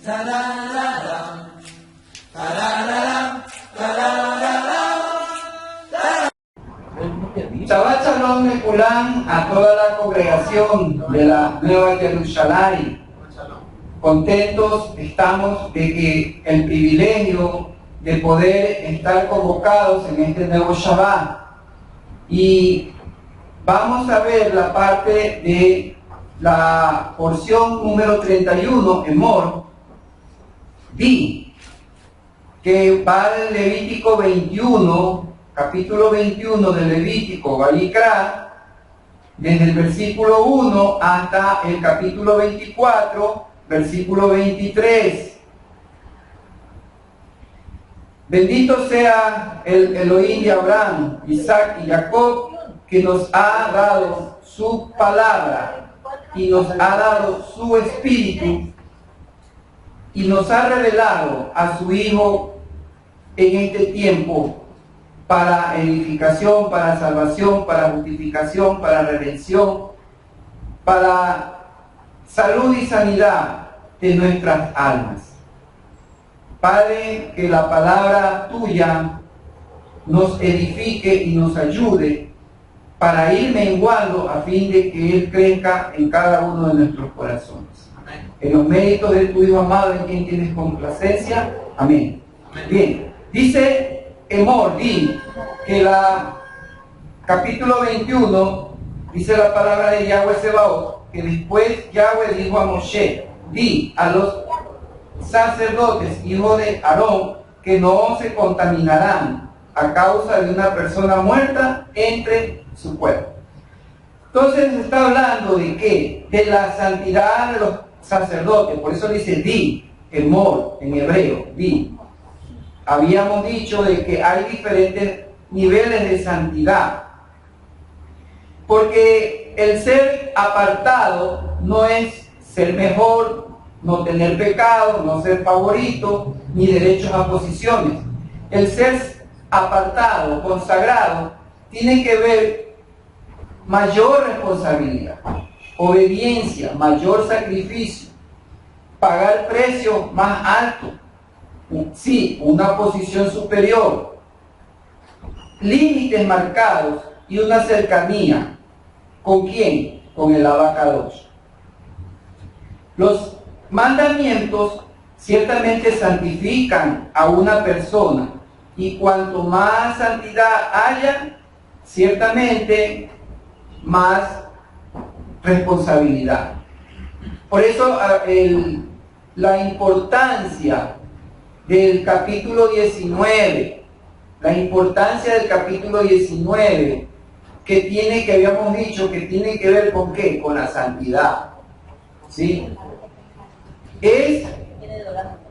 Shabbat Shalom Mekulam a toda la congregación de la Nueva Jerusalén. Contentos estamos de que el privilegio de poder estar convocados en este nuevo Shabbat. Y vamos a ver la parte de la porción número 31, Emor, Di, que va del Levítico 21, capítulo 21 del Levítico, Vayikra, desde el versículo 1 hasta el capítulo 24, versículo 23. Bendito sea el Elohim de Abraham, Isaac y Jacob, que nos ha dado su palabra y nos ha dado su espíritu y nos ha revelado a su Hijo en este tiempo para edificación, para salvación, para justificación, para redención, para salud y sanidad de nuestras almas. Padre, que la palabra tuya nos edifique y nos ayude para ir menguando a fin de que Él crezca en cada uno de nuestros corazones. Amén. En los méritos de tu Hijo amado, en quien tienes complacencia. Amén. Amén. Bien, dice Emor, Di, que la capítulo 21, dice la palabra de Yahweh Sebaot, que después Yahweh dijo a Moshe, di a los sacerdotes, hijos de Aarón, que no se contaminarán a causa de una persona muerta entre su pueblo. Entonces está hablando de qué? De la santidad de los sacerdotes. Por eso dice di, Emor en hebreo, di. Habíamos dicho de que hay diferentes niveles de santidad, porque el ser apartado no es ser mejor, no tener pecado, no ser favorito, ni derechos a posiciones. El ser apartado, consagrado, tiene que ver mayor responsabilidad, obediencia, mayor sacrificio, pagar precio más alto, sí, una posición superior, límites marcados y una cercanía. ¿Con quién? Con el abacados. Los mandamientos ciertamente santifican a una persona, y cuanto más santidad haya, ciertamente más responsabilidad. Por eso la importancia del capítulo 19, la importancia del capítulo 19, que habíamos dicho que tiene que ver con ¿qué? Con la santidad. ¿Sí? Es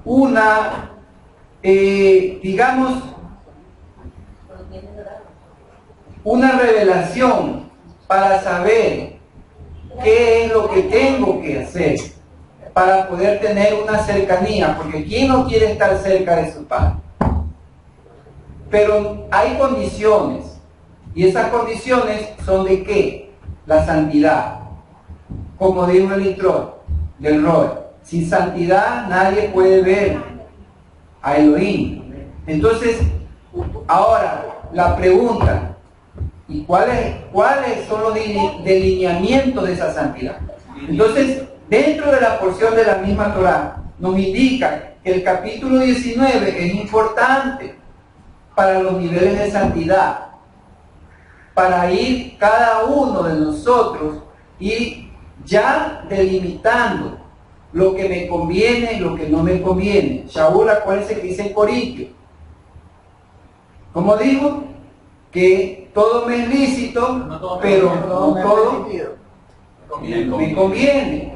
una, digamos, una revelación para saber qué es lo que tengo que hacer para poder tener una cercanía, porque ¿quién no quiere estar cerca de su Padre? Pero hay condiciones, y esas condiciones son de ¿qué? La santidad, como dijo el intro del Roy. Sin santidad nadie puede ver a Elohim. Entonces, ahora la pregunta, ¿y cuáles son los delineamientos de esa santidad? Entonces, dentro de la porción de la misma Torah, nos indica que el capítulo 19 es importante para los niveles de santidad, para ir cada uno de nosotros y ya delimitando lo que me conviene y lo que no me conviene. Shaul, acuérdense que dice en Corintio, como digo, que todo me es lícito, pero no todo me conviene,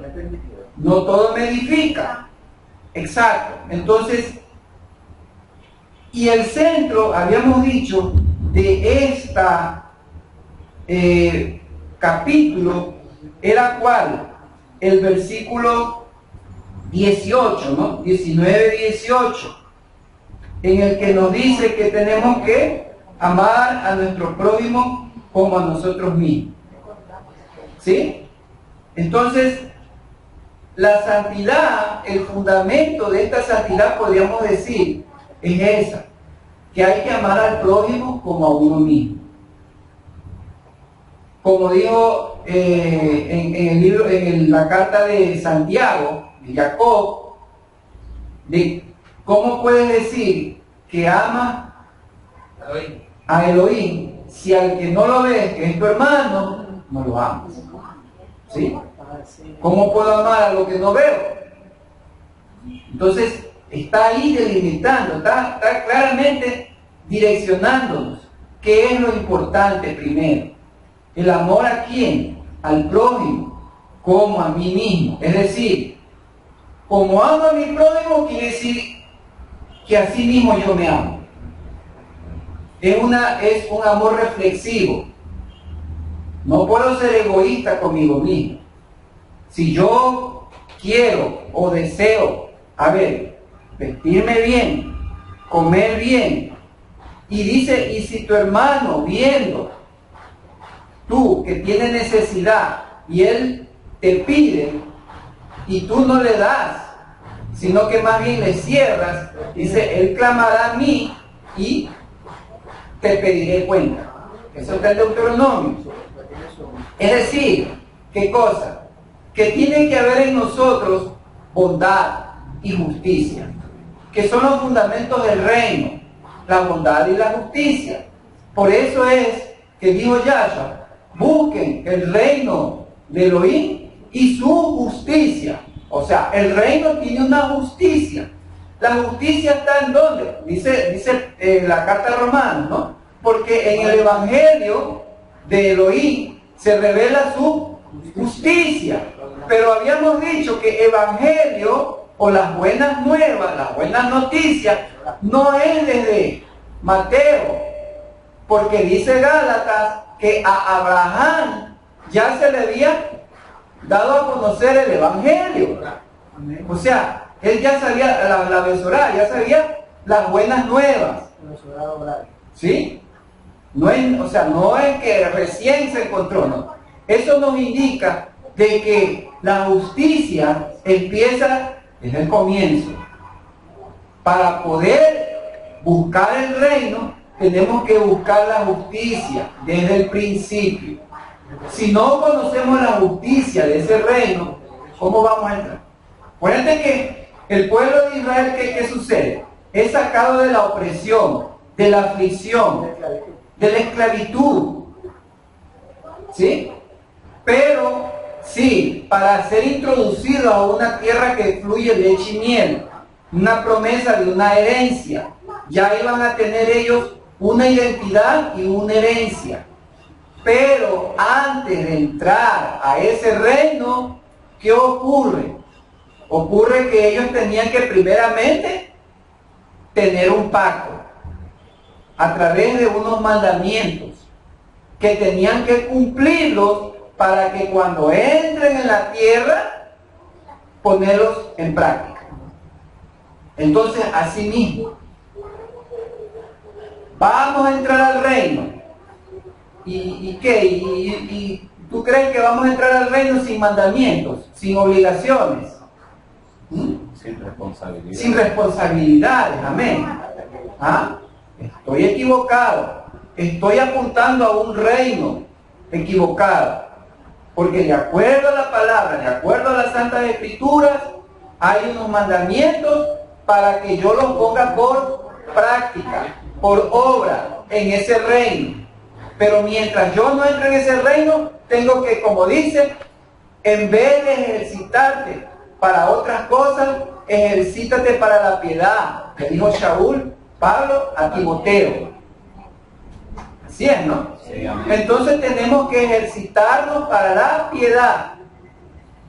no todo me edifica. Exacto. Entonces, y el centro, habíamos dicho, de esta capítulo era ¿cuál? El versículo 18, ¿no? 19-18, en el que nos dice que tenemos que amar a nuestro prójimo como a nosotros mismos. ¿Sí? Entonces, la santidad, el fundamento de esta santidad, podríamos decir, es esa, que hay que amar al prójimo como a uno mismo. Como dijo en el libro, en la carta de Santiago, de Jacob, de cómo puedes decir que amas a Elohim si al que no lo ves, que es tu hermano, no lo amas. ¿Sí? ¿Cómo puedo amar a lo que no veo? Entonces, está ahí delimitando, está claramente direccionándonos. ¿Qué es lo importante primero? ¿El amor a quién? Al prójimo, como a mí mismo. Es decir, como amo a mi prójimo, quiere decir que así mismo yo me amo. Es un amor reflexivo. No puedo ser egoísta conmigo mismo. Si yo quiero o deseo, vestirme bien, comer bien, y dice, y si tu hermano viendo tú que tienes necesidad y él te pide y tú no le das, sino que más bien le cierras, dice, él clamará a mí y te pediré cuenta. Eso está en Deuteronomio. Es decir, ¿qué cosa? Que tiene que haber en nosotros bondad y justicia, que son los fundamentos del reino, la bondad y la justicia. Por eso es que dijo Yahshua, busquen el reino de Elohim y su justicia. O sea, el reino tiene una justicia. La justicia está en ¿dónde? Dice la carta de Romanos, ¿no? Porque en el evangelio de Elohim se revela su justicia. Pero habíamos dicho que evangelio o las buenas nuevas, las buenas noticias, no es desde Mateo, porque dice Gálatas que a Abraham ya se le había dado a conocer el evangelio. O sea, él ya sabía la Besorá, ya sabía las buenas nuevas. ¿Sí? No es que recién se encontró, no. Eso nos indica de que la justicia empieza desde el comienzo. Para poder buscar el reino, tenemos que buscar la justicia desde el principio. Si no conocemos la justicia de ese reino, ¿cómo vamos a entrar? Acuérdense que el pueblo de Israel, ¿qué sucede? Es sacado de la opresión, de la aflicción, de la esclavitud. ¿Sí? Pero, sí, para ser introducido a una tierra que fluye leche y miel, una promesa de una herencia, ya iban a tener ellos una identidad y una herencia. Pero antes de entrar a ese reino, ¿qué ocurre? Ocurre que ellos tenían que primeramente tener un pacto a través de unos mandamientos que tenían que cumplirlos para que cuando entren en la tierra, ponerlos en práctica. Entonces, así mismo, vamos a entrar al reino. ¿Y qué? ¿Y tú crees que vamos a entrar al reino sin mandamientos, sin obligaciones? Sin responsabilidad. Sin responsabilidades, amén. ¿Ah? Estoy equivocado. Estoy apuntando a un reino equivocado. Porque de acuerdo a la palabra, de acuerdo a las Santas Escrituras, hay unos mandamientos para que yo los ponga por práctica, por obra, en ese reino. Pero mientras yo no entre en ese reino, tengo que, como dice, en vez de ejercitarte para otras cosas, ejercítate para la piedad, le dijo Shaul, Pablo a Timoteo. Así es, ¿no? Sí, amén. Entonces tenemos que ejercitarnos para la piedad,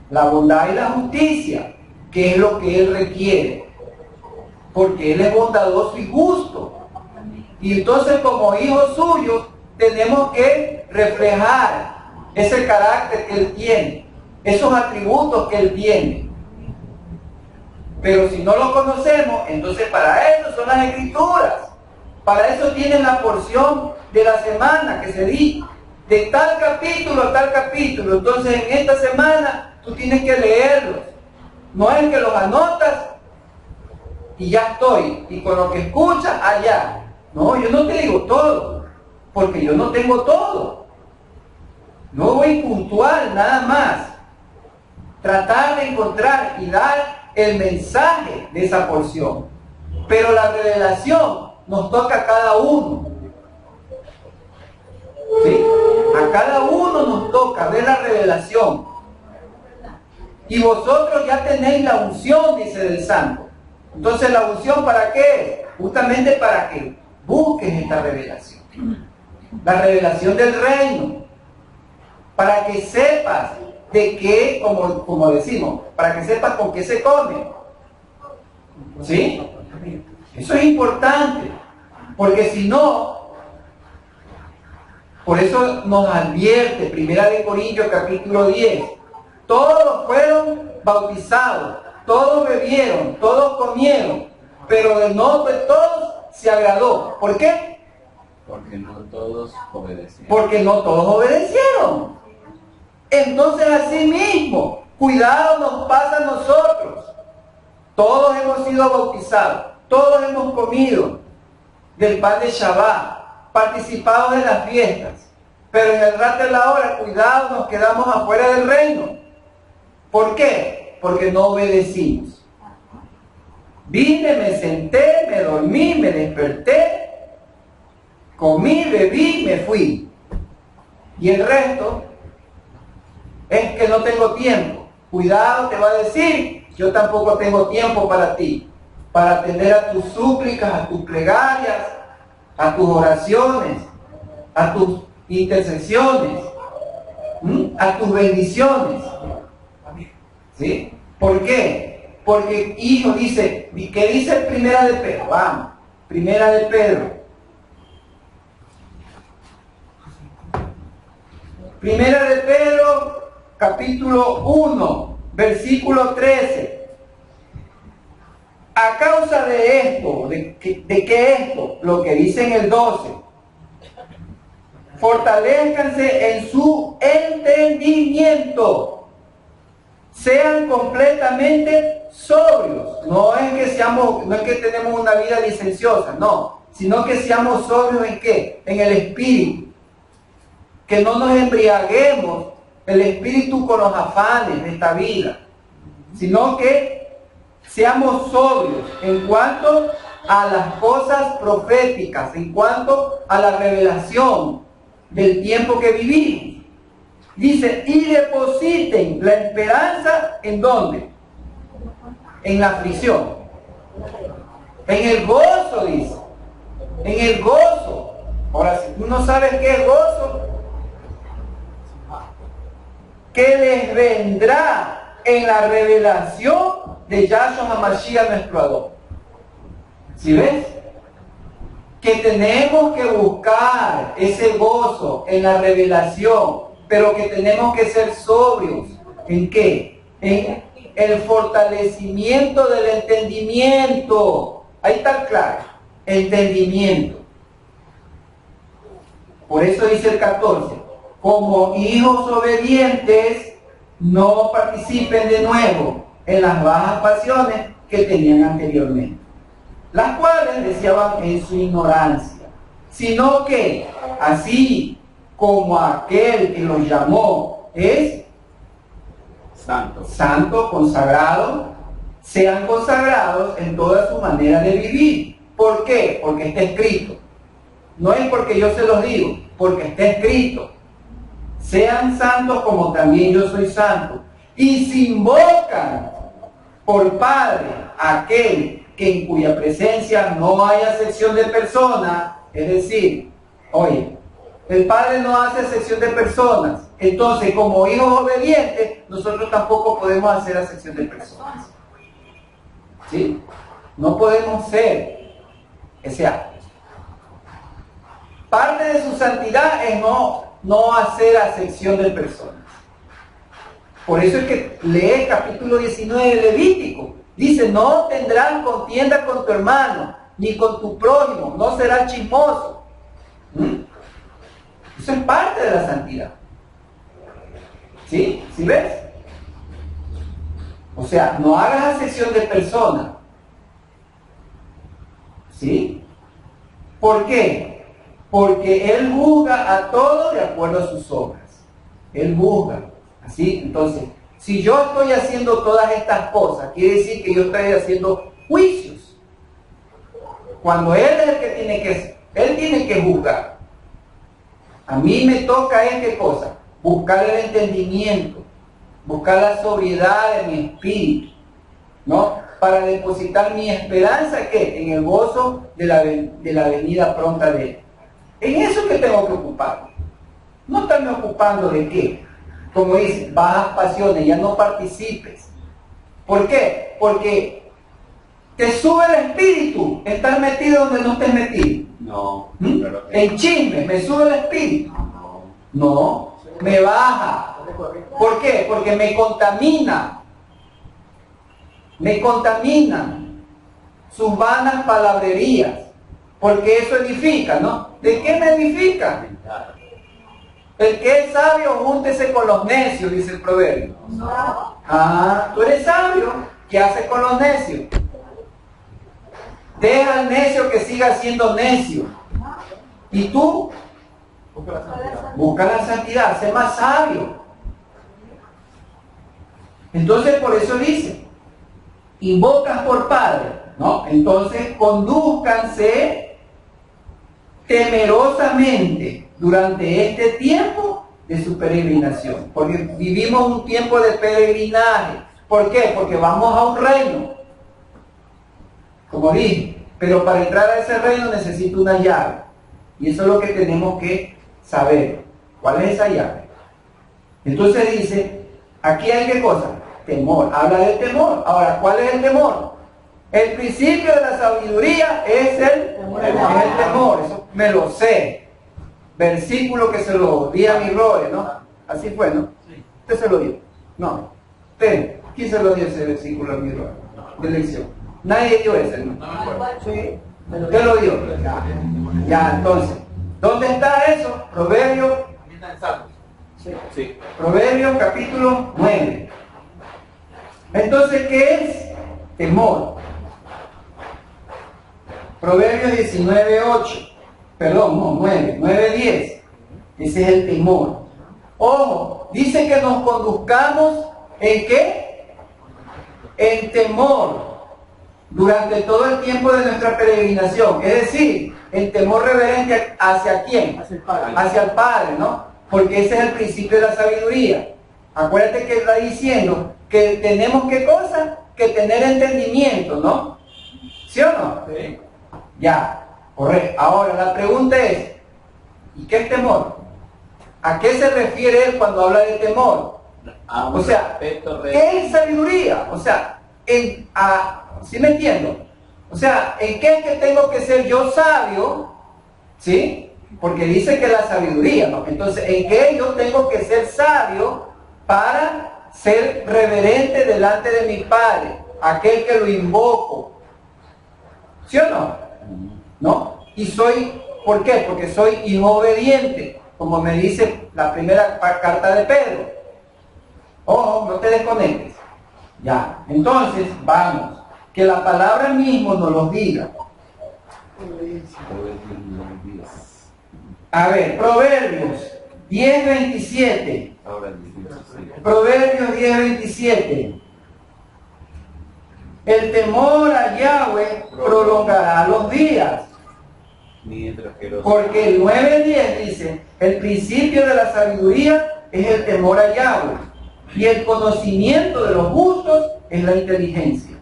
la bondad y la justicia, que es lo que Él requiere, porque Él es bondadoso y justo. Y entonces, como hijos suyos, tenemos que reflejar ese carácter que Él tiene, esos atributos que Él tiene. Pero si no lo conocemos, entonces para eso son las Escrituras. Para eso tienen la porción de la semana que se dice, de tal capítulo a tal capítulo. Entonces en esta semana tú tienes que leerlos. No es que los anotas y ya estoy, y con lo que escuchas, allá. No, yo no te digo todo, porque yo no tengo todo. No voy puntual, nada más. Tratar de encontrar y dar el mensaje de esa porción. Pero la revelación nos toca a cada uno. ¿Sí? A cada uno nos toca ver la revelación. Y vosotros ya tenéis la unción, dice del Santo. Entonces, ¿la unción para qué? Justamente para que busques esta revelación. La revelación del reino. Para que sepas de qué, como decimos, para que sepas con qué se come. ¿Sí? Eso es importante. Porque si no, por eso nos advierte 1 Corintios capítulo 10. Todos fueron bautizados, todos bebieron, todos comieron, pero de no de todos se agradó. ¿Por qué? Porque no todos obedecieron. Porque no todos obedecieron. Entonces, así mismo, cuidado nos pasa a nosotros. Todos hemos sido bautizados, todos hemos comido del pan de Shabbat, participado de las fiestas, pero en el rato de la hora, cuidado, nos quedamos afuera del reino. ¿Por qué? Porque no obedecimos. Vine, me senté, me dormí, me desperté, comí, bebí, me fui. Y el resto es que no tengo tiempo. Cuidado, te va a decir, yo tampoco tengo tiempo para ti, para atender a tus súplicas, a tus plegarias, a tus oraciones, a tus intercesiones, a tus bendiciones. ¿Sí? ¿Por qué? Porque, hijo, dice, ¿qué dice Primera de Pedro? Vamos, Primera de Pedro. Primera de Pedro, capítulo 1, versículo 13. A causa de esto, ¿de qué esto? Lo que dice en el 12. Fortalezcanse en su entendimiento. Sean completamente sobrios. No es que tenemos una vida licenciosa, no, sino que seamos sobrios ¿en qué? En el espíritu. Que no nos embriaguemos el espíritu con los afanes de esta vida, sino que seamos sobrios en cuanto a las cosas proféticas, en cuanto a la revelación del tiempo que vivimos. Dice, y depositen la esperanza, ¿en dónde? En la aflicción. En el gozo, dice. En el gozo. Ahora, si tú no sabes qué es gozo, que les vendrá en la revelación de Yahshua HaMashiach nuestro Adón. ¿Sí ves? Que tenemos que buscar ese gozo en la revelación, pero que tenemos que ser sobrios. ¿En qué? En el fortalecimiento del entendimiento. Ahí está claro. Entendimiento. Por eso dice el 14. Como hijos obedientes, no participen de nuevo en las bajas pasiones que tenían anteriormente, las cuales deseaban en su ignorancia, sino que así como aquel que los llamó es santo, consagrado, sean consagrados en toda su manera de vivir. ¿Por qué? Porque está escrito. No es porque yo se los digo, porque está escrito. Sean santos como también yo soy santo. Y si invocan por Padre aquel que en cuya presencia no haya acepción de personas, es decir, oye, el Padre no hace acepción de personas. Entonces, como hijos obedientes, nosotros tampoco podemos hacer acepción de personas. ¿Sí? No podemos ser. O sea, parte de su santidad es no hacer acepción de personas. Por eso es que lee capítulo 19 de Levítico. Dice, no tendrás contienda con tu hermano, ni con tu prójimo, no serás chismoso. Eso es parte de la santidad. ¿Sí? ¿Sí ves? O sea, no hagas acepción de persona. ¿Sí? ¿Por qué? Porque Él juzga a todos de acuerdo a sus obras. Él juzga. ¿Así? Entonces, si yo estoy haciendo todas estas cosas, quiere decir que yo estoy haciendo juicios. Cuando Él es el que Él tiene que juzgar. A mí me toca ¿qué cosa? Buscar el entendimiento, buscar la sobriedad de mi espíritu, ¿no? Para depositar mi esperanza, ¿qué? En el gozo de la venida pronta de Él. En eso que tengo que ocuparme. No estarme ocupando de qué. Como dice, bajas pasiones, ya no participes. ¿Por qué? Porque te sube el espíritu estar metido donde no estés metido. No. En chisme, me sube el espíritu. No, me baja. ¿Por qué? Porque me contamina. Me contaminan sus vanas palabrerías. Porque eso edifica, ¿no? ¿De qué me edifica? El que es sabio, júntese con los necios, dice el proverbio. Ah, tú eres sabio, ¿qué haces con los necios? Deja al necio que siga siendo necio. Y tú, busca la santidad, sé más sabio. Entonces, por eso dice, invocas por Padre, ¿no? Entonces, condúzcanse temerosamente durante este tiempo de su peregrinación. Porque vivimos un tiempo de peregrinaje. ¿Por qué? Porque vamos a un reino. Como dije, pero para entrar a ese reino necesito una llave. Y eso es lo que tenemos que saber. ¿Cuál es esa llave? Entonces dice, aquí hay ¿qué cosa? Temor. Habla del temor. Ahora, ¿cuál es el temor? El principio de la sabiduría es el temor. Eso me lo sé. Versículo que se lo di a mi Roe, ¿no? Así fue, ¿no? Usted se lo dio. No. Usted, ¿quién se lo dio ese versículo a mi Roe? De lección. Nadie dio ese, ¿no? Sí. Usted lo dio. Ya, entonces, ¿dónde está eso? Proverbios. Sí. Proverbios capítulo 9. Entonces, ¿qué es temor? Proverbios 19:8. Perdón, no, 9:10. Ese es el temor. Ojo, dice que nos conduzcamos ¿en qué? En temor durante todo el tiempo de nuestra peregrinación. Es decir, el temor reverente ¿hacia quién? Hacia el Padre, ¿no? Porque ese es el principio de la sabiduría. Acuérdate que está diciendo que tenemos ¿qué cosa? Que tener entendimiento, ¿no? ¿Sí o no? Sí. Ya, correcto. Ahora la pregunta es, ¿y qué es temor? ¿A qué se refiere él cuando habla de temor? O sea, ¿qué es sabiduría? O sea, ¿sí me entiendo? O sea, ¿en qué es que tengo que ser yo sabio? ¿Sí? Porque dice que la sabiduría, ¿no? Entonces, ¿en qué yo tengo que ser sabio para ser reverente delante de mi Padre? Aquel que lo invoco. ¿Sí o no? ¿No? Y soy, ¿por qué? Porque soy hijo obediente, como me dice la primera carta de Pedro. Ojo, no te desconectes. Ya, entonces, vamos. Que la palabra mismo nos lo diga. A ver, Proverbios 10:27. Proverbios 10:27. El temor a Yahweh prolongará los días. Porque el 9:10 dice, el principio de la sabiduría es el temor a Yahweh. Y el conocimiento de los justos es la inteligencia.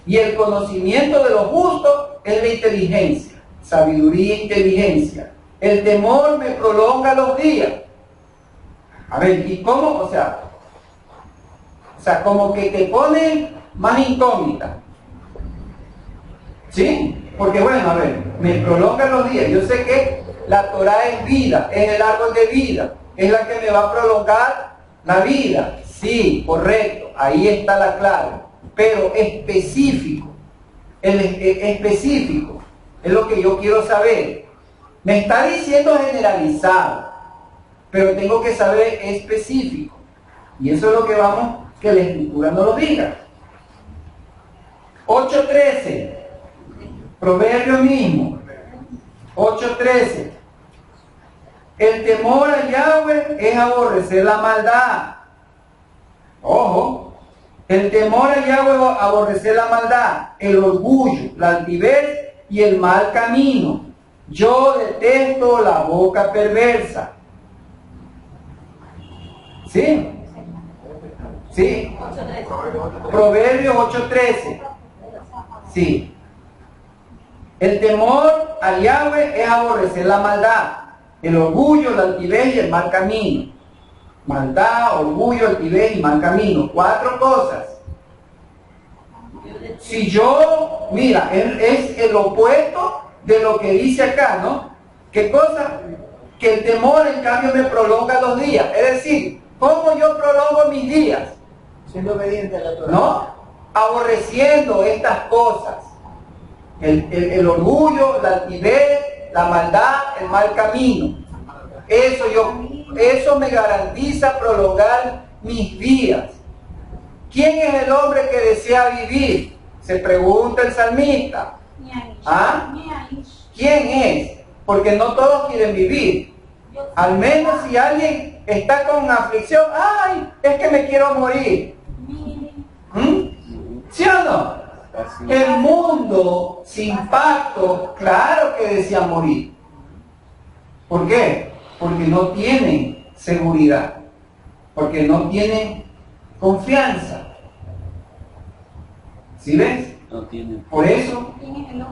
Y el conocimiento de los justos es la inteligencia. Sabiduría e inteligencia. El temor me prolonga los días. A ver, ¿y cómo? O sea, como que te pone más incógnita. ¿Sí? Porque bueno, a ver, me prolonga los días. Yo sé que la Torah es vida, es el árbol de vida, es la que me va a prolongar la vida. Sí, correcto, ahí está la clave. Pero específico, específico, es lo que yo quiero saber. Me está diciendo generalizado, pero tengo que saber específico. Y eso es lo que vamos que la Escritura no lo diga. 8:13, Proverbio mismo, 8:13. El temor a Yahweh es aborrecer la maldad. Ojo, el temor a Yahweh es aborrecer la maldad, el orgullo, la altivez y el mal camino. Yo detesto la boca perversa. ¿Sí? ¿Sí? Proverbios 8:13. Sí. El temor a Yahweh es aborrecer la maldad, el orgullo, la altivez y el mal camino. Maldad, orgullo, altivez y mal camino. 4 cosas. Si yo, mira, es el opuesto de lo que dice acá, ¿no? ¿Qué cosa? Que el temor en cambio me prolonga los días. Es decir, ¿cómo yo prolongo mis días? Siendo obediente a la Torah. ¿No? Aborreciendo estas cosas. El orgullo, la altivez, la maldad, el mal camino. Eso me garantiza prolongar mis días. ¿Quién es el hombre que desea vivir? Se pregunta el salmista. ¿Ah? ¿Quién es? Porque no todos quieren vivir. Al menos si alguien está con aflicción, ¡ay! Es que me quiero morir. ¿Sí o no? El mundo sin pacto, claro que desea morir. ¿Por qué? Porque no tienen seguridad. Porque no tienen confianza. ¿Sí ves? No tienen. Por eso,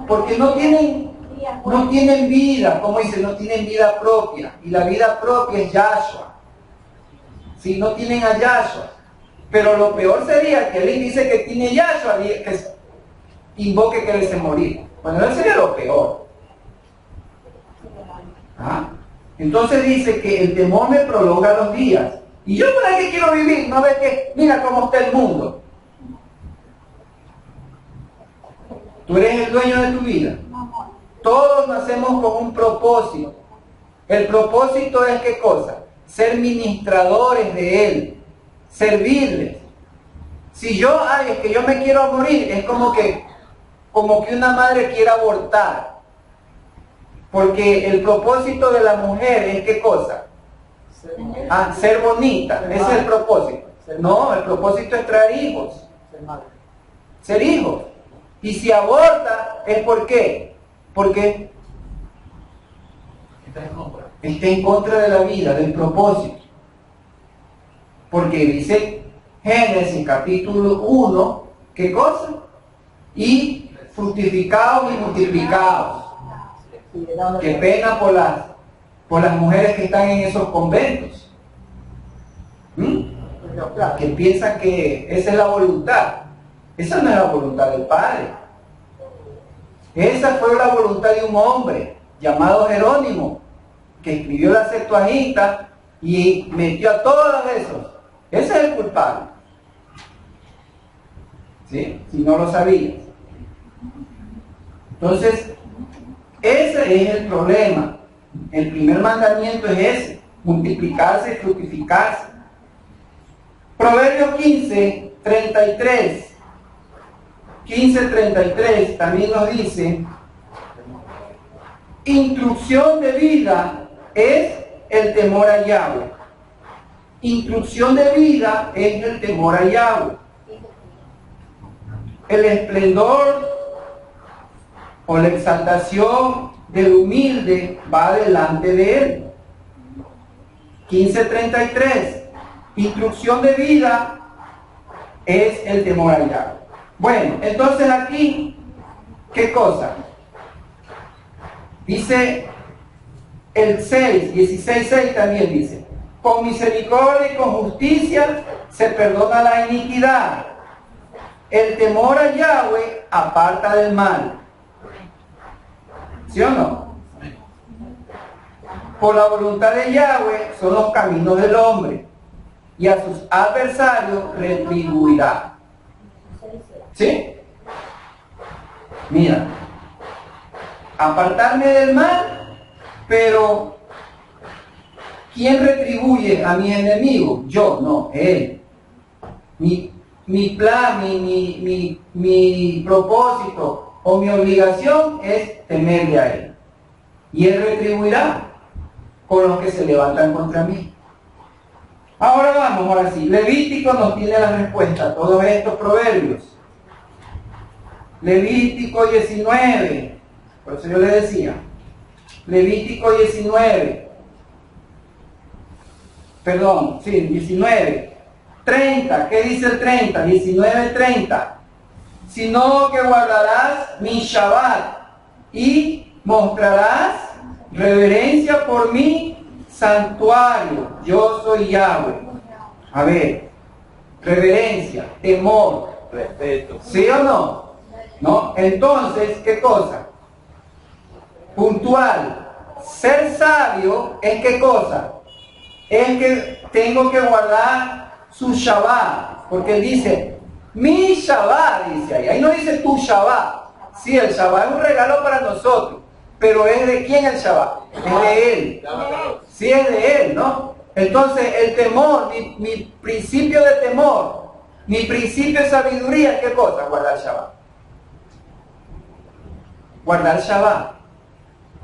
porque no tienen vida, como dice, no tienen vida propia. Y la vida propia es Yahshua. Si no tienen a Yahshua. Pero lo peor sería que alguien dice que tiene Yahshua, que invoque que desee morir. Bueno, eso sería lo peor. ¿Ah? Entonces dice que el temor me prolonga los días. ¿Y yo para qué quiero vivir? ¿No ves que mira cómo está el mundo? Tú eres el dueño de tu vida. Todos nacemos con un propósito. El propósito es ¿qué cosa? Ser ministradores de Él, servirles. Si yo, es que yo me quiero morir, es como que una madre quiera abortar. Porque el propósito de la mujer es ¿qué cosa? Ser bonita, ese es el propósito. No, el propósito es traer hijos. Ser hijos. Y si aborta, ¿es por qué? Porque está en contra de la vida, del propósito. Porque dice Génesis capítulo 1, ¿qué cosa? Y fructificados y multiplicados. Qué pena por las mujeres que están en esos conventos. Que piensan que esa es la voluntad. Esa no es la voluntad del Padre. Esa fue la voluntad de un hombre llamado Jerónimo, que escribió la Septuaginta y metió a todos esos. Ese es el culpable. ¿Sí? Si no lo sabías. Entonces, ese es el problema. El primer mandamiento es ese: multiplicarse y fructificarse. Proverbios 15:33. 15:33 también nos dice: instrucción de vida es el temor a Yahweh. Instrucción de vida es el temor a Yahweh. El esplendor o la exaltación del humilde va delante de él. 15:33. Instrucción de vida es el temor a Yahweh. Bueno, entonces aquí, ¿qué cosa? Dice el 16:6 también dice: con misericordia y con justicia se perdona la iniquidad. El temor a Yahweh aparta del mal. ¿Sí o no? Por la voluntad de Yahweh son los caminos del hombre, y a sus adversarios retribuirá. ¿Sí? Mira, apartarme del mal, pero ¿quién retribuye a mis enemigos? Yo, no, Él. mi plan, mi propósito o mi obligación es temerle a Él. Y Él retribuirá con los que se levantan contra mí. Ahora vamos, ahora sí. Levítico nos tiene la respuesta a todos estos proverbios. Levítico 19. Por eso yo le decía. Levítico 19. Perdón, sí, 19. 30. ¿Qué dice el 30? 19:30. Sino que guardarás mi Shabbat y mostrarás reverencia por mi santuario. Yo soy Yahweh. A ver, reverencia, temor, Respeto. ¿sí o no? ¿No? Entonces, ¿qué cosa? Puntual. Ser sabio es ¿qué cosa? Es que tengo que guardar su Shabbat. Porque él dice, mi Shabbat, dice ahí. Ahí no dice tu Shabbat. Sí, el Shabbat es un regalo para nosotros. Pero ¿es de quién el Shabbat? Es de él. Sí, es de él, ¿no? Entonces, el temor, mi principio de temor, mi principio de sabiduría, ¿qué cosa? Guardar Shabbat. Guardar Shabbat.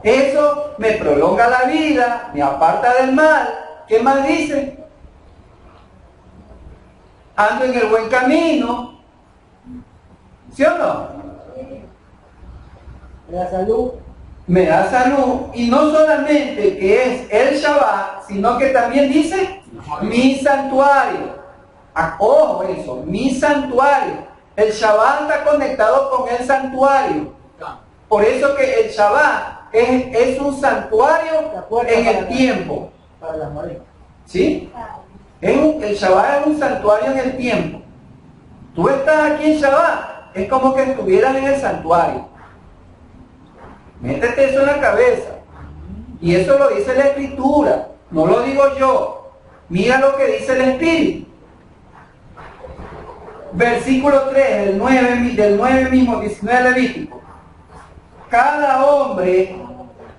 Eso me prolonga la vida, me aparta del mal. ¿Qué más dice? Ando en el buen camino. ¿Sí o no? Me da salud. Me da salud. Y no solamente que es el Shabbat, sino que también dice mi santuario. Ojo eso, mi santuario. El Shabbat está conectado con el santuario. Por eso que el Shabbat es un santuario en el tiempo. Para las morenas. ¿Sí? El Shabbat es un santuario en el tiempo. Tú estás aquí en Shabbat, es como que estuvieras en el santuario. Métete eso en la cabeza. Y eso lo dice la Escritura, no lo digo yo. Mira lo que dice el Espíritu. Versículo 3, del 9 mismo, 19 Levítico. Cada hombre,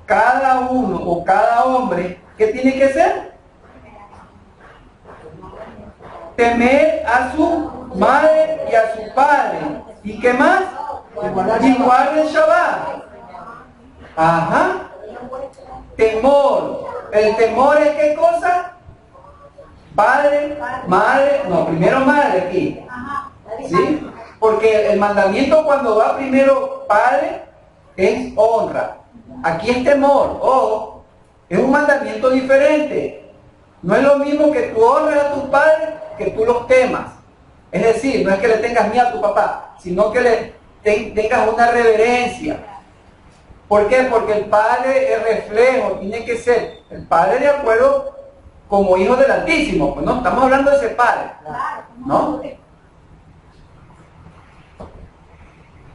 cada uno o cada hombre, ¿qué tiene que ser? Temer a su madre y a su padre. ¿Y qué más? Y guarde el Shabbat. Ajá. Temor. ¿El temor es qué cosa? Padre, madre, no, primero madre aquí. ¿Sí? Porque el mandamiento cuando va primero padre es honra. Aquí es temor. Ojo, es un mandamiento diferente. No es lo mismo que tú honres a tus padres que tú los temas. Es decir, no es que le tengas miedo a tu papá, sino que le tengas una reverencia. ¿Por qué? Porque el padre es reflejo, tiene que ser el padre de acuerdo como hijo del Altísimo. Pues no, estamos hablando de ese padre, ¿no?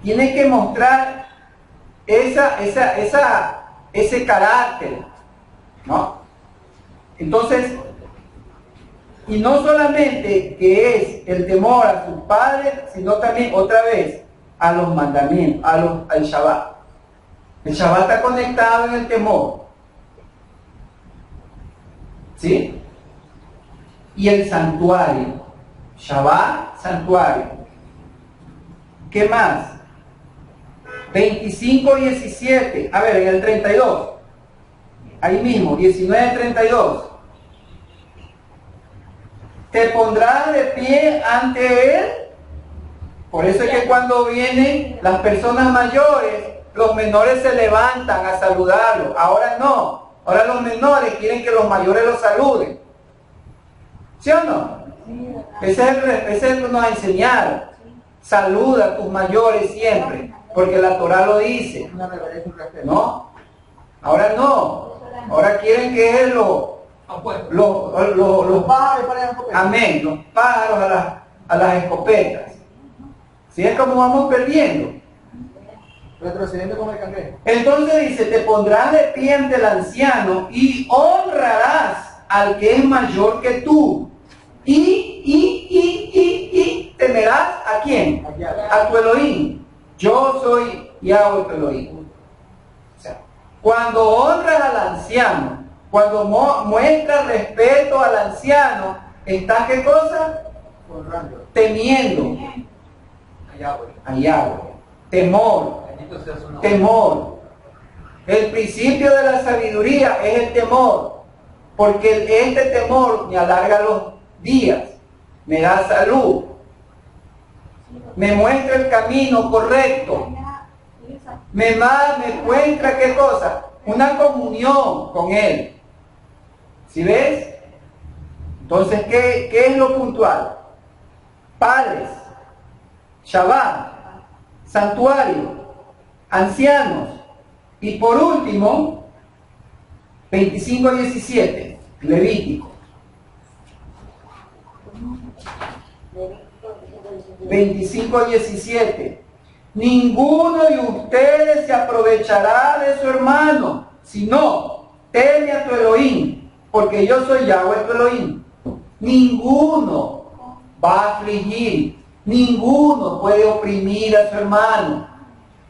Tiene que mostrar ese carácter, ¿no? Entonces, y no solamente que es el temor a sus padres, sino también otra vez a los mandamientos, al Shabbat. El Shabbat está conectado en el temor. ¿Sí? Y el santuario. Shabbat, santuario. ¿Qué más? 25:17. A ver, en el 32. Ahí mismo, 19:32. Te pondrás de pie ante él. Por eso es que cuando vienen las personas mayores, los menores se levantan a saludarlo. Ahora no. Ahora los menores quieren que los mayores los saluden. ¿Sí o no? Ese es el que nos enseñaron. Saluda a tus mayores siempre, porque la Torah lo dice. ¿No? Ahora no. Ahora quieren que él los pájaros para las escopetas. Amén, los pájaros a las escopetas. ¿Sí es como vamos perdiendo? Retrocediendo como el cangrejo. Entonces dice, te pondrás de pie ante el anciano y honrarás al que es mayor que tú. Y temerás ¿a quién? A tu Elohim. Yo soy Yahweh tu Elohim. O sea, cuando honras al anciano, cuando muestras respeto al anciano, ¿estás qué cosa? Honrando. temiendo a Yahweh. Temor, Bendito sea su nombre. temor. El principio de la sabiduría es el temor, porque este temor me alarga los días, me da salud, me muestra el camino correcto, me muestra qué cosa, una comunión con Él. ¿Sí ves? Entonces, ¿qué es lo puntual? Padres, Shabbat, santuario, ancianos, y por último, 25:17, Levítico. 25:17. Ninguno de ustedes se aprovechará de su hermano, sino teme a tu Elohim, porque yo soy Yahweh tu Elohim. Ninguno va a afligir, ninguno puede oprimir a su hermano.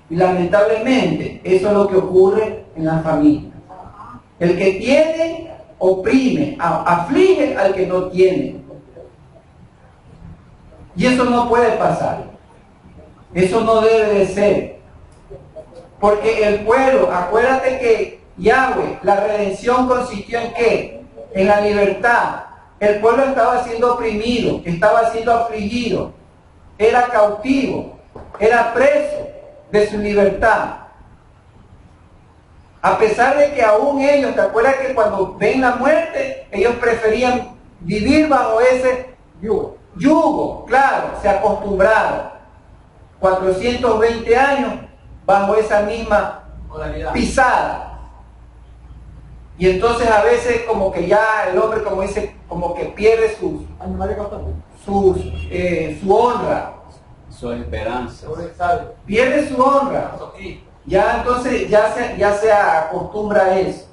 Y lamentablemente eso es lo que ocurre en la familia. El que tiene oprime, aflige al que no tiene. Y eso no puede pasar. Eso no debe de ser. Porque el pueblo, acuérdate que Yahweh, la redención consistió en ¿qué? En la libertad. El pueblo estaba siendo oprimido, estaba siendo afligido, era cautivo, era preso de su libertad. A pesar de que aún ellos, ¿te acuerdas que cuando ven la muerte, ellos preferían vivir bajo ese yugo? Claro, se acostumbraron. 420 años bajo esa misma pisada. Y entonces a veces como que ya el hombre, como dice, como que pierde su honra. Su esperanza. Pierde su honra. Ya entonces ya se acostumbra a eso.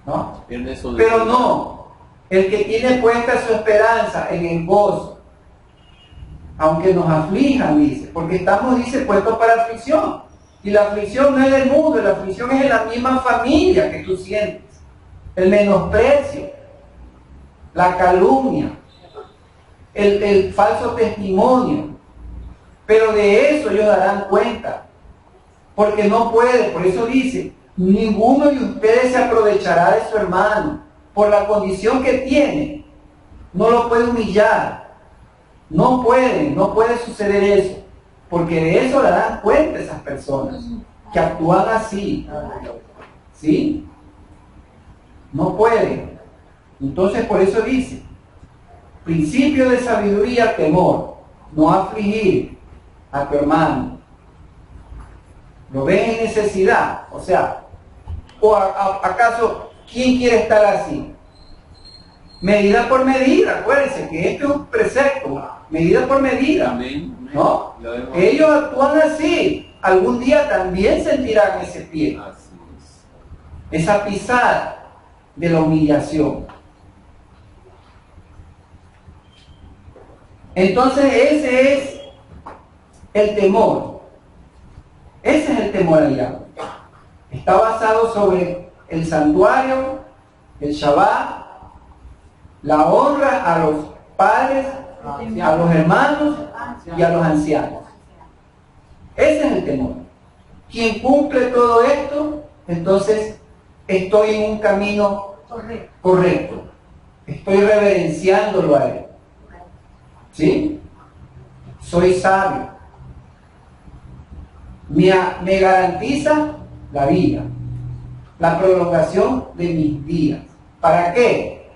¿No? Pierde su Pero dignidad. no, el que tiene puesta su esperanza en el gozo, aunque nos aflijan, dice, porque estamos, dice, puestos para aflicción. Y la aflicción no es del mundo, la aflicción es en la misma familia que tú sientes. El menosprecio, la calumnia, el falso testimonio. Pero de eso ellos darán cuenta. Porque no puede, por eso dice, ninguno de ustedes se aprovechará de su hermano. Por la condición que tiene, no lo puede humillar. No puede suceder eso. Porque de eso darán cuenta esas personas que actúan así. ¿Sí? No pueden. Entonces por eso dice, principio de sabiduría, temor, no afligir a tu hermano. Lo ven en necesidad, o sea, ¿acaso quién quiere estar así? Medida por medida, acuérdense que esto es un precepto, medida por medida. Amén. ¿No? Lo vemos. Ellos actúan así, algún día también sentirán ese pie, Así es. esa pisada de la humillación. Entonces ese es el temor. Ese es el temor a Yahweh. Está basado sobre el santuario, el Shabbat, la honra a los padres, a los hermanos y a los ancianos. Ese es el temor. Quien cumple todo esto, entonces estoy en un camino correcto. Estoy reverenciándolo a Él. ¿Sí? Soy sabio. Me garantiza la vida, la prolongación de mis días. ¿Para qué?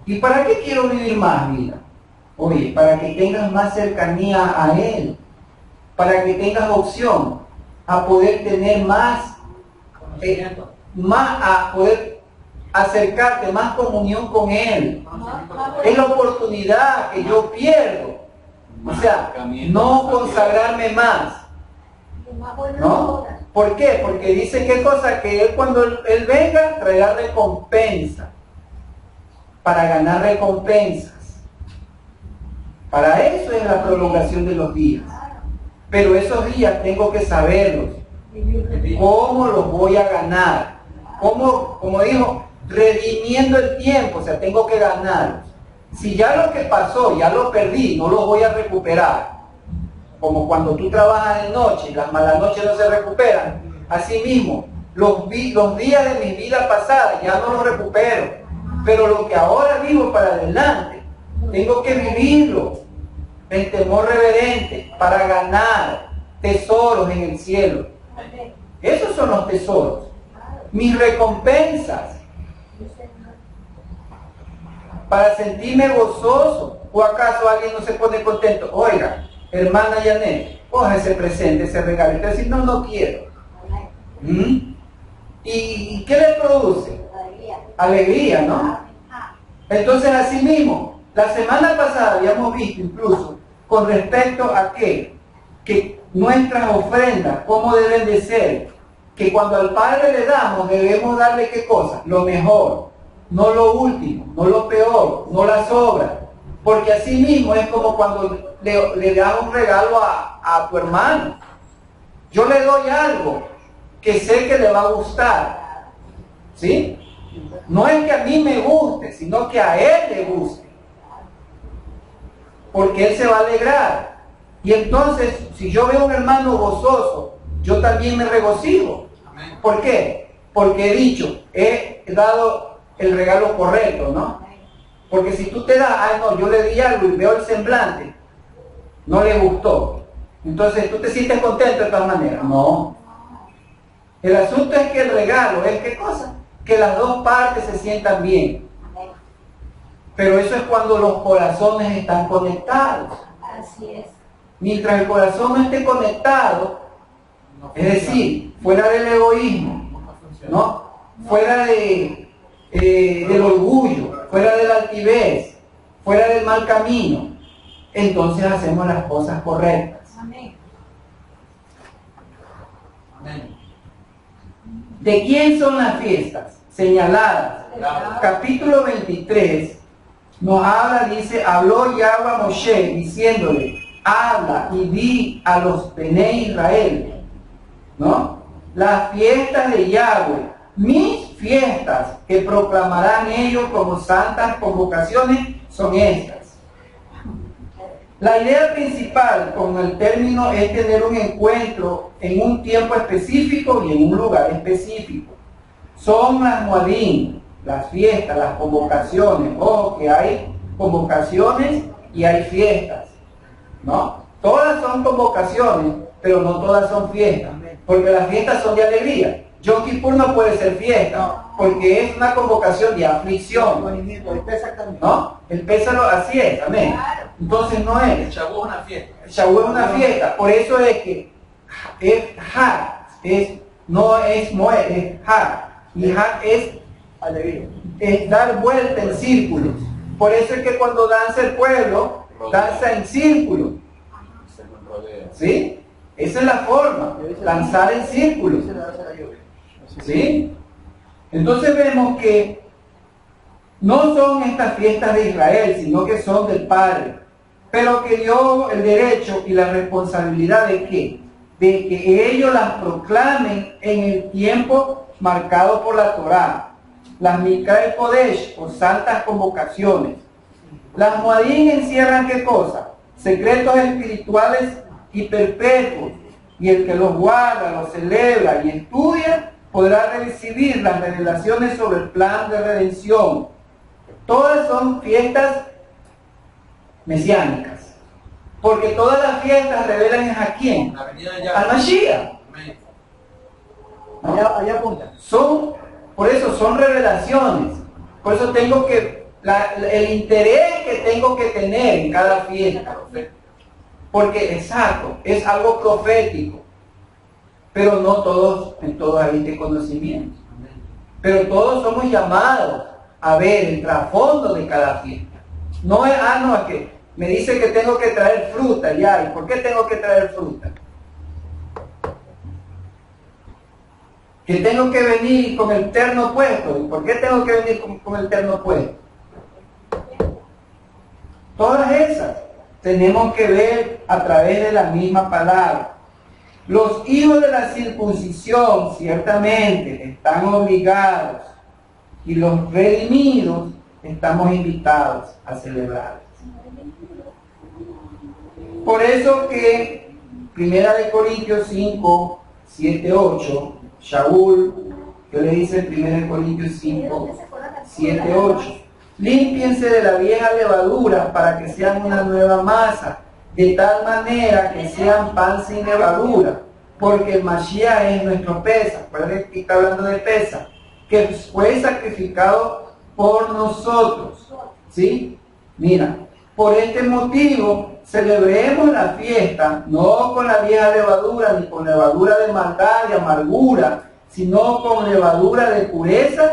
¿Y para qué quiero vivir más vida? Oye, para que tengas más cercanía a Él, para que tengas opción a poder tener más, a poder acercarte, más comunión con Él. Es la oportunidad que yo pierdo. O sea, no consagrarme más. ¿No? ¿Por qué? Porque dice qué cosa, que Él cuando Él venga traerá recompensa. Para ganar recompensas. Para eso es la prolongación de los días. Pero esos días tengo que saberlos. ¿Cómo los voy a ganar? ¿Cómo, como dijo, redimiendo el tiempo? O sea, tengo que ganarlos. Si ya lo que pasó, ya lo perdí, no lo voy a recuperar. Como cuando tú trabajas de noche y las malas noches no se recuperan. Asimismo, los días de mi vida pasada ya no los recupero. Pero lo que ahora vivo para adelante, tengo que vivirlo en temor reverente para ganar tesoros en el cielo. Esos son los tesoros. Mis recompensas. Para sentirme gozoso. ¿O acaso alguien no se pone contento? Oiga, hermana Yanet, coja ese presente, ese regalo. Y usted dice, no, no quiero. ¿Y qué le produce? Alegría, ¿no? Entonces, así mismo, la semana pasada habíamos visto incluso con respecto a que nuestras ofrendas, cómo deben de ser, que cuando al Padre le damos, debemos darle ¿qué cosa? Lo mejor, no lo último, no lo peor, no las sobras. Porque así mismo es como cuando le das un regalo a tu hermano. Yo le doy algo que sé que le va a gustar, ¿sí? No es que a mí me guste, sino que a él le guste. Porque él se va a alegrar. Y entonces, si yo veo a un hermano gozoso, yo también me regocijo. ¿Por qué? Porque he dicho, he dado el regalo correcto, ¿no? Porque si tú te das, ay no, yo le di algo y veo el semblante, no le gustó. Entonces, ¿tú te sientes contento de todas maneras? No. El asunto es que el regalo es ¿qué cosa? Que las dos partes se sientan bien. Pero eso es cuando los corazones están conectados. Así es. Mientras el corazón no esté conectado, es decir, fuera del egoísmo, ¿no? Fuera del orgullo, fuera de la altivez, fuera del mal camino, entonces hacemos las cosas correctas. Amén. Amén. ¿De quién son las fiestas señaladas? Capítulo 23 nos habla, dice, habló Yahweh a Moshe diciéndole, habla y di a los Bene Israel, ¿no? Las fiestas de Yahweh, mis fiestas que proclamarán ellos como santas convocaciones son estas. La idea principal con el término es tener un encuentro en un tiempo específico y en un lugar específico. Son las Moadim, las fiestas, las convocaciones. Ojo que hay convocaciones y hay fiestas, ¿no? Todas son convocaciones, pero no todas son fiestas, porque las fiestas son de alegría. Yom Kippur no puede ser fiesta, porque es una convocación de aflicción, ¿no? El Pésalo así es, amén. Entonces no es. El Shabú es una fiesta. El Shabú es una fiesta, por eso es que es Hag, no es Moed, es Hag. Y Hag es dar vuelta en círculos. Por eso es que cuando danza el pueblo, danza en círculo. ¿Sí? Esa es la forma, danzar en círculos. ¿Sí? Entonces vemos que no son estas fiestas de Israel, sino que son del Padre, pero que dio el derecho y la responsabilidad de ¿qué? De que ellos las proclamen en el tiempo marcado por la Torá. Las Mikael Kodesh, o santas convocaciones. Las Moadim encierran ¿qué cosa? Secretos espirituales y perpetuos, y el que los guarda, los celebra y estudia, podrá recibir las revelaciones sobre el plan de redención. Todas son fiestas mesiánicas, porque todas las fiestas revelan ¿a quién? Al Mashiach. Allá apunta. Por eso son revelaciones. Por eso tengo que, el interés que tengo que tener en cada fiesta. Porque, exacto, es algo profético. Pero no todos, en todos hay este conocimiento. Pero todos somos llamados a ver el trasfondo de cada fiesta. No es, no, es que me dice que tengo que traer fruta, ya. ¿Y por qué tengo que traer fruta? Que tengo que venir con el terno puesto. ¿Y por qué tengo que venir con el terno puesto? Todas esas tenemos que ver a través de la misma palabra. Los hijos de la circuncisión ciertamente están obligados, y los redimidos estamos invitados a celebrar. Por eso que 1 Corintios 5, 7, 8, Shaul, que le dice en 1 Corintios 5, 7, 8, límpiense de la vieja levadura para que sean una nueva masa, de tal manera que sean pan sin levadura, porque el Mashiach es nuestro Pesa. Acuérdense que está hablando de Pesa, que fue sacrificado por nosotros, ¿sí? Mira, por este motivo celebremos la fiesta, no con la vieja levadura, ni con levadura de maldad y amargura, sino con levadura de pureza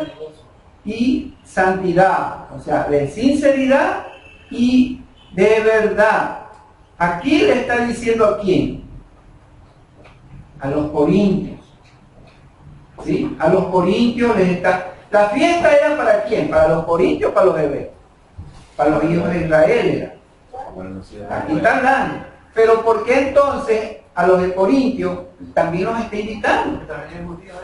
y santidad, o sea, de sinceridad y de verdad. Aquí le está diciendo a quién, a los corintios, ¿sí? A los corintios les está... La fiesta era ¿para quién? ¿Para los corintios o para los hebreos? Para los hijos de Israel era. Aquí está hablando. Pero ¿por qué entonces a los de Corintios también los está invitando?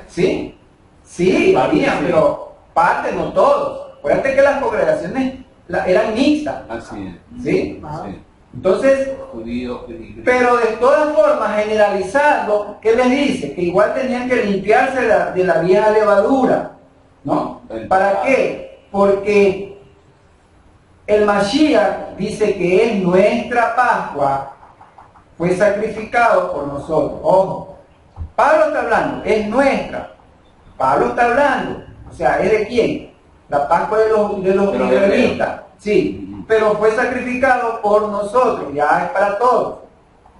¿Sí? Sí, había, pero parte, no todos. Acuérdate que las congregaciones eran mixtas. Así es. ¿Sí? Sí. Entonces, Judíos, pero de todas formas, generalizando, ¿qué les dice? Que igual tenían que limpiarse de la vieja levadura, ¿no? ¿Para qué? Porque el Mashiach dice que es nuestra Pascua, fue sacrificado por nosotros. Ojo, Pablo está hablando, es nuestra. Pablo está hablando, o sea, ¿es de quién? La Pascua de los israelitas, sí. Pero fue sacrificado por nosotros, ya es para todos.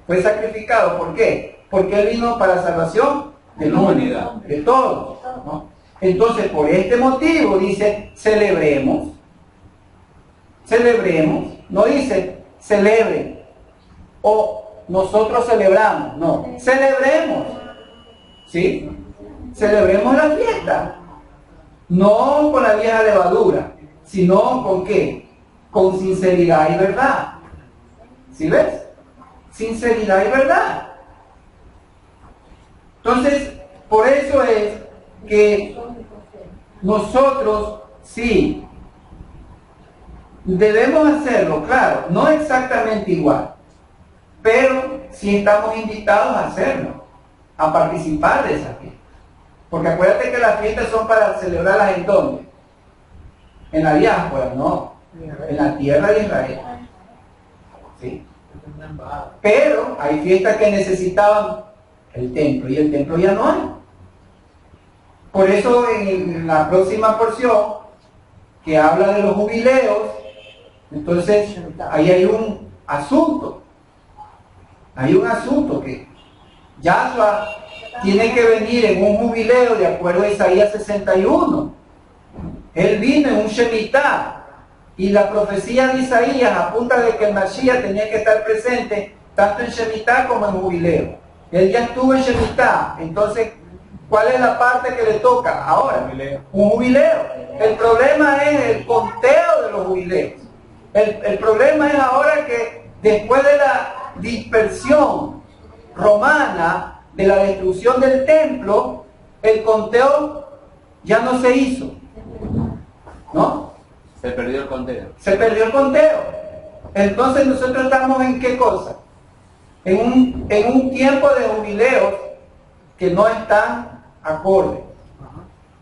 Fue sacrificado, ¿por qué? Porque Él vino para la salvación de la humanidad, de todos, ¿no? Entonces, por este motivo, dice, celebremos. Celebremos, no dice, celebren, o nosotros celebramos, no, celebremos, ¿sí? Celebremos la fiesta, no con la vieja levadura, sino con ¿qué? Con sinceridad y verdad. ¿Sí ves? Sinceridad y verdad. Entonces, por eso es que nosotros sí debemos hacerlo, claro, no exactamente igual, pero sí estamos invitados a hacerlo, a participar de esa fiesta. Porque acuérdate que las fiestas son para celebrarlas en ¿dónde? En la diáspora, no, en la tierra de Israel. ¿Sí? Pero hay fiestas que necesitaban el templo y el templo ya no hay. Por eso en la próxima porción que habla de los jubileos, entonces ahí hay un asunto. Hay un asunto que Yahshua tiene que venir en un jubileo de acuerdo a Isaías 61. Él vino en un Shemitah. Y la profecía de Isaías apunta de que el Mashiach tenía que estar presente tanto en Shemitah como en jubileo. Él ya estuvo en Shemitah. Entonces, ¿cuál es la parte que le toca ahora? Un jubileo. El problema es el conteo de los jubileos. El problema es ahora que después de la dispersión romana, de la destrucción del templo, el conteo ya no se hizo, ¿no? Se perdió el conteo. Se perdió el conteo. Entonces nosotros estamos en ¿qué cosa? En un tiempo de jubileos que no están acordes.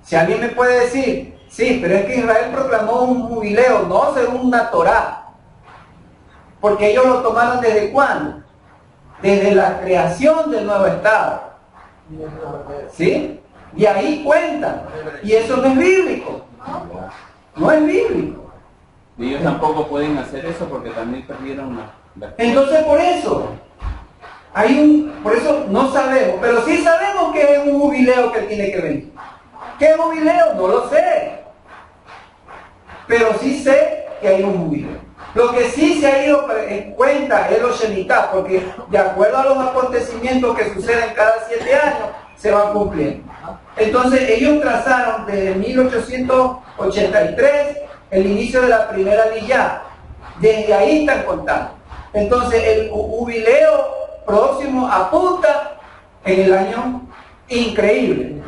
Si alguien me puede decir, sí, pero es que Israel proclamó un jubileo, no según una Torá. Porque ellos lo tomaron ¿desde cuándo? Desde la creación del nuevo Estado. ¿Sí? Y ahí cuentan. Y eso no es bíblico. No es bíblico. Y ellos tampoco pueden hacer eso porque también perdieron la... Entonces por eso, por eso no sabemos, pero sí sabemos que es un jubileo que tiene que venir. ¿Qué jubileo? No lo sé. Pero sí sé que hay un jubileo. Lo que sí se ha ido en cuenta es los Shemitah, porque de acuerdo a los acontecimientos que suceden cada 7 años, se van cumpliendo. Entonces ellos trazaron desde 1883 el inicio de la primera Aliyá. Desde ahí están contando. Entonces el jubileo próximo apunta en el año increíble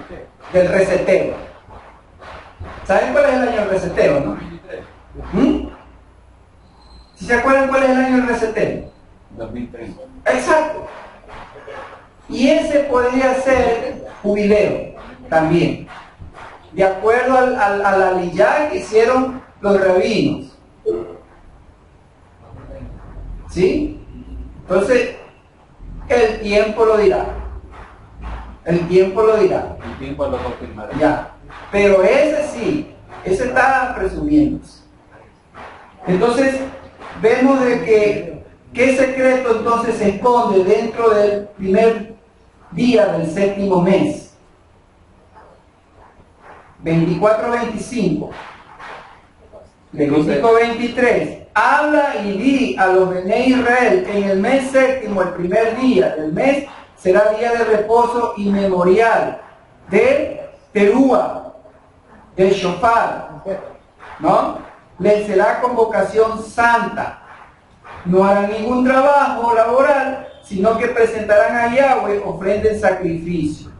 del reseteo. ¿Saben cuál es el año del reseteo, no? ¿Si se acuerdan cuál es el año del reseteo? 2030. Exacto. Y ese podría ser jubileo también, de acuerdo a la liyá que hicieron los rabinos. ¿Sí? Entonces, el tiempo lo dirá. El tiempo lo dirá. El tiempo lo confirmará. Ya. Pero ese sí, ese está presumiéndose. Entonces, vemos de que ¿qué secreto entonces se esconde dentro del primer día del séptimo mes? 24-25. Levítico 23. Habla y di a los Bené Israel, en el mes séptimo, el primer día del mes, será día de reposo y memorial del Terúa, del Shofar, ¿no? Les será convocación santa. No harán ningún trabajo laboral, sino que presentarán a Yahweh ofrenda en sacrificio.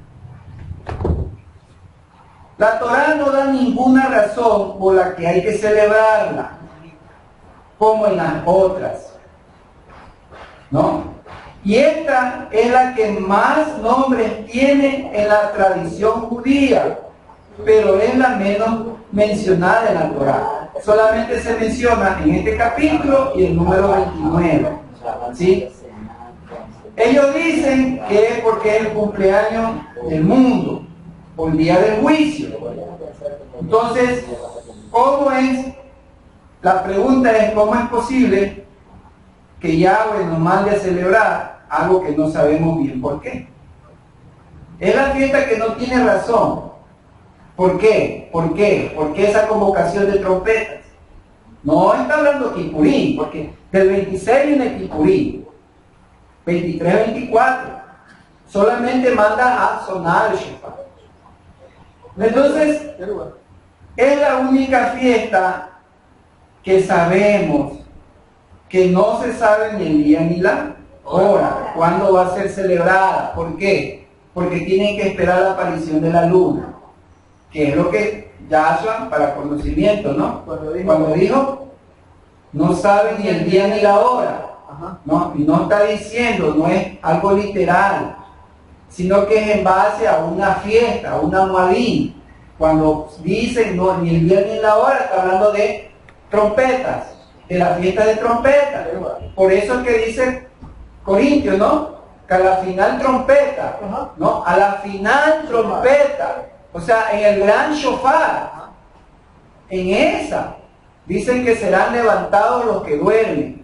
La Torá no da ninguna razón por la que hay que celebrarla, como en las otras, ¿no? Y esta es la que más nombres tiene en la tradición judía, pero es la menos mencionada en la Torá. Solamente se menciona en este capítulo y el número 29, ¿sí? Ellos dicen que es porque es el cumpleaños del mundo, o el día del juicio. Entonces, ¿cómo es? La pregunta es, ¿cómo es posible que Yahweh nos mande a celebrar algo que no sabemos bien por qué? Es la fiesta que no tiene razón. ¿Por qué? ¿Por qué? ¿Por qué esa convocación de trompetas? No está hablando Kipurín, porque del 26 viene Kipurín, 23-24, solamente manda a sonar el shofar. Entonces, es la única fiesta que sabemos que no se sabe ni el día ni la hora, cuándo va a ser celebrada. ¿Por qué? Porque tienen que esperar la aparición de la luna, que es lo que Yahshua, para conocimiento, ¿no? Cuando dijo, no sabe ni el día ni la hora, ¿no? Y no está diciendo, no es algo literal, sino que es en base a una fiesta, a una moadín. Cuando dicen no, ni el día ni la hora, está hablando de trompetas, de la fiesta de trompetas. Por eso es que dice Corintios, ¿no? Que a la final trompeta, ¿no? A la final trompeta. O sea, en el gran shofar, en esa, dicen que serán levantados los que duermen.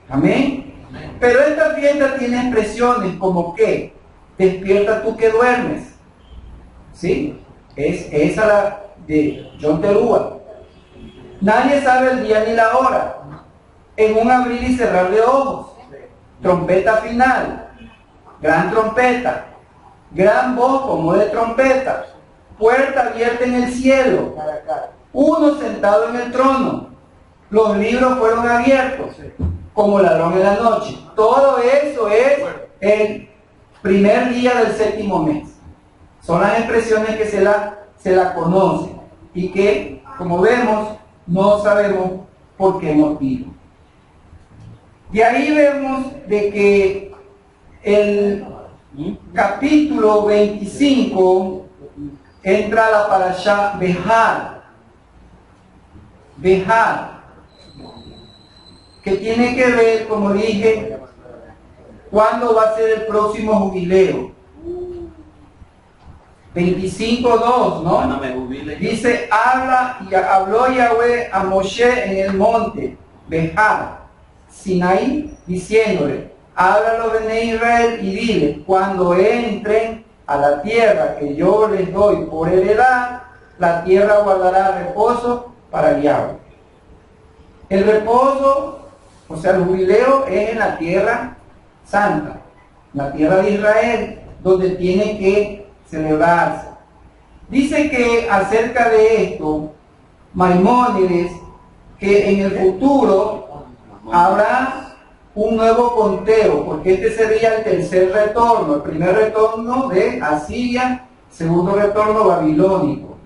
Amén. Pero esta fiesta tiene expresiones como que, despierta tú que duermes. ¿Sí? Es esa la de John Terúa. Nadie sabe el día ni la hora. En un abrir y cerrar de ojos. Trompeta final. Gran trompeta. Gran voz como de trompeta. Puerta abierta en el cielo. Uno sentado en el trono. Los libros fueron abiertos como ladrón en la noche. Todo eso es el primer día del séptimo mes. Son las expresiones que se la conocen y que, como vemos, no sabemos por qué motivo. De ahí vemos de que el capítulo 25 entra a la parashá Behar, que tiene que ver, como dije, cuándo va a ser el próximo jubileo. 25:2, ¿no? Cuando me jubile. Dice, habló Yahweh a Moshe en el monte Behar, Sinaí, diciéndole, háblalo de Israel y dile, cuando entren a la tierra que yo les doy por heredad, la tierra guardará reposo para Yahweh. El reposo, o sea, el jubileo es en la tierra santa, la tierra de Israel, donde tiene que celebrarse. Dice que acerca de esto, Maimónides, que en el futuro habrá un nuevo conteo, porque este sería el tercer retorno, el primer retorno de Asiria, segundo retorno babilónico,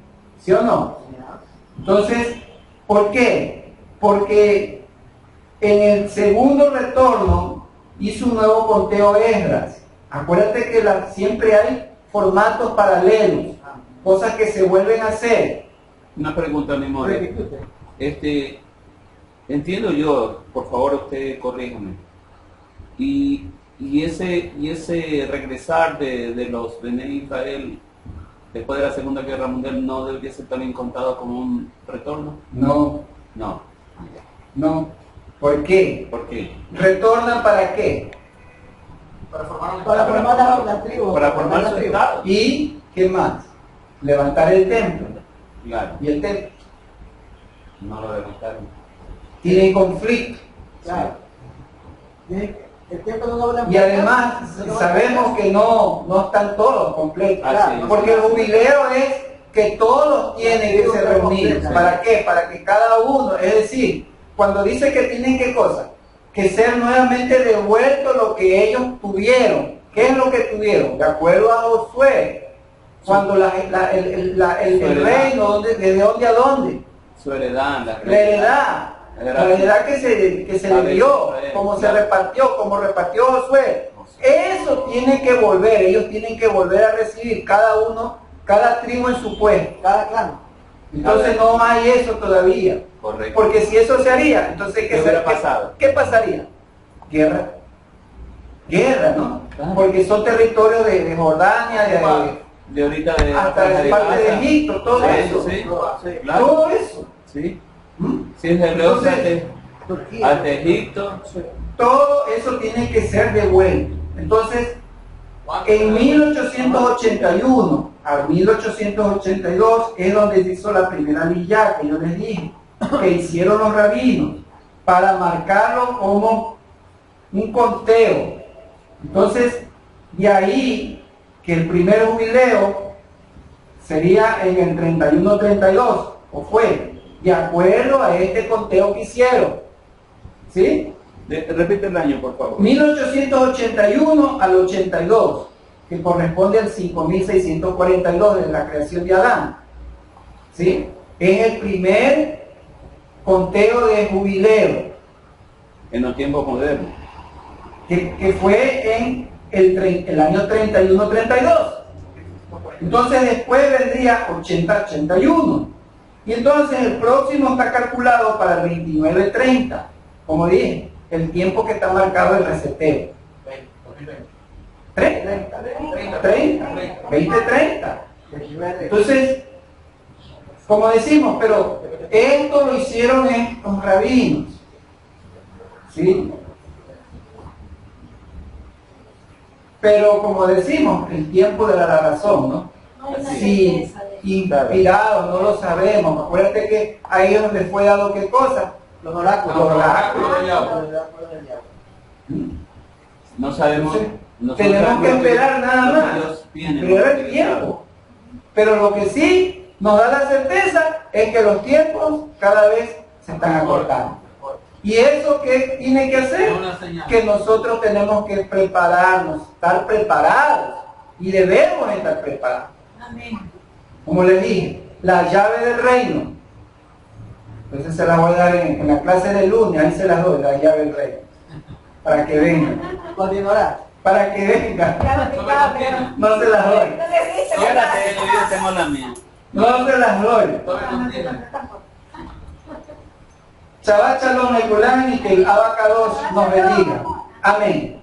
¿sí o no? Entonces, ¿Por qué? Porque en el segundo retorno hizo un nuevo conteo Esdras. Acuérdate que siempre hay formatos paralelos, cosas que se vuelven a hacer. Una pregunta, mi amor. Entiendo yo, por favor usted corríjame. Y ese regresar de los Bene Israel después de la Segunda Guerra Mundial no debería ser también contado como un retorno. No, No. no. ¿Por qué? ¿Por qué? ¿Retornan para qué? Para formar un Para estado. formar la tribu. Para formar su estado. ¿Y qué más? Levantar el templo. Claro, Y el templo no lo levantaron. tiene conflicto. Claro. El tiempo no habla. Y además sabemos que no están todos completos. Ah, sí. Porque el jubileo es que todos tienen que se reunir. ¿Para qué? Para que cada uno, es decir, cuando dice que tienen que cosa, que ser nuevamente devuelto lo que ellos tuvieron. ¿Qué es lo que tuvieron? De acuerdo a Josué, cuando el reino, ¿desde dónde a dónde? Su heredad, La heredad que se le dio, como se repartió, como repartió Josué. Eso tiene que volver, ellos tienen que volver a recibir cada uno, cada tribu en su puesto. Cada clan. Entonces no hay eso todavía. Correcto. Porque si eso se haría, entonces ¿Qué hubiera pasado? ¿qué pasaría? Guerra. Guerra, ¿no? Claro. Porque son territorios de Jordania, De ahorita de hasta de parte de Gaza. Egipto, todo Sí, eso. sí, Sí. claro. Todo eso. Sí. ¿Mm? Si es de Reusa Turquía. hasta Egipto, Todo eso tiene que ser devuelto. Entonces, en 1881 a 1882 es donde se hizo la primera liyá que yo les dije, que hicieron los rabinos para marcarlo como un conteo. Entonces, de ahí que el primer jubileo sería en el 31-32, o fue, de acuerdo a este conteo que hicieron. ¿Sí? repite el año, por favor. 1881 al 82, que corresponde al 5642 de la creación de Adán. ¿Sí? Es el primer conteo de jubileo, En los tiempos modernos. que fue en el año 31-32. Entonces después vendría 80-81. Y entonces el próximo está calculado para el 29-30. Como dije, el tiempo que está marcado el reseteo. 30, 20-30. Entonces, como decimos, pero esto lo hicieron estos rabinos. ¿Sí? Pero como decimos, el tiempo de la razón, ¿no? Sí, inspirado, no lo sabemos. Acuérdate que ahí es donde fue dado qué cosa. Los oráculos. Los oráculos. No sabemos. Entonces, nosotros tenemos que sabemos esperar nada lo que más. Dios tiene, Esperar lo el que tiempo. Pero lo que sí nos da la certeza es que los tiempos cada vez se están acortando. ¿Y eso qué tiene que hacer? Que nosotros tenemos que prepararnos, estar preparados. Y debemos estar preparados. Como les dije, la llave del reino. Entonces se las voy a dar en la clase del lunes, ahí se las doy, la llave del reino. Para que vengan. Continuará. Para que vengan. No se las doy. yo tengo la mía. No se las doy. Shabbat Shalom, Ekulán, y que el Abacados nos bendiga. Amén.